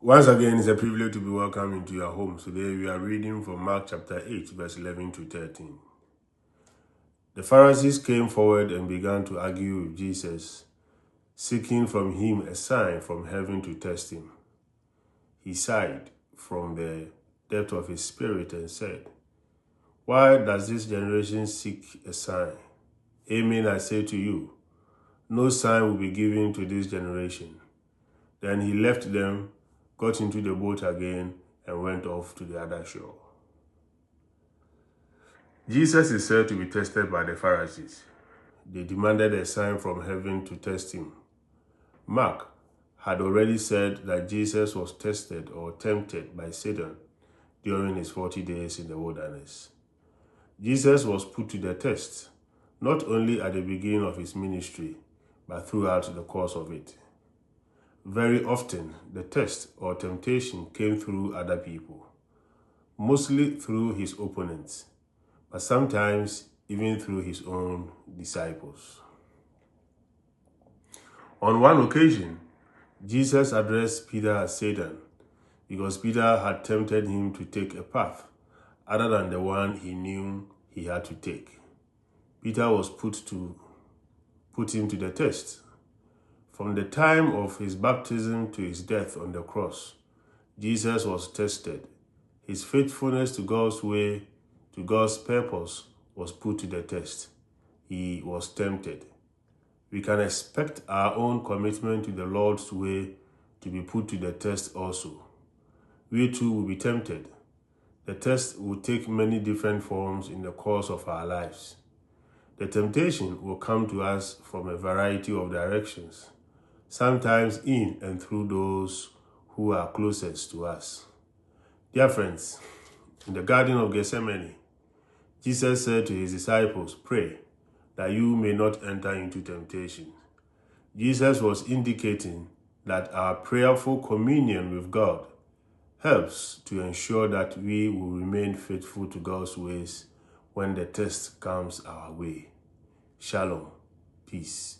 Once again, it's a privilege to be welcomed into your home. Today we are reading from Mark chapter 8, verse 11 to 13. The Pharisees came forward and began to argue with Jesus, seeking from him a sign from heaven to test him. He sighed from the depth of his spirit and said, "Why does this generation seek a sign? Amen, I say to you, no sign will be given to this generation." Then he left them, got into the boat again, and went off to the other shore. Jesus is said to be tested by the Pharisees. They demanded a sign from heaven to test him. Mark had already said that Jesus was tested or tempted by Satan during his 40 days in the wilderness. Jesus was put to the test, not only at the beginning of his ministry, but throughout the course of it. Very often, the test or temptation came through other people, mostly through his opponents, but sometimes even through his own disciples. On one occasion, Jesus addressed Peter as Satan because Peter had tempted him to take a path other than the one he knew he had to take. Peter was put him to the test. From the time of his baptism to his death on the cross, Jesus was tested. His faithfulness to God's way, to God's purpose, was put to the test. He was tempted. We can expect our own commitment to the Lord's way to be put to the test also. We too will be tempted. The test will take many different forms in the course of our lives. The temptation will come to us from a variety of directions, sometimes in and through those who are closest to us. Dear friends, in the Garden of Gethsemane, Jesus said to his disciples, "Pray that you may not enter into temptation." Jesus was indicating that our prayerful communion with God helps to ensure that we will remain faithful to God's ways when the test comes our way. Shalom. Peace.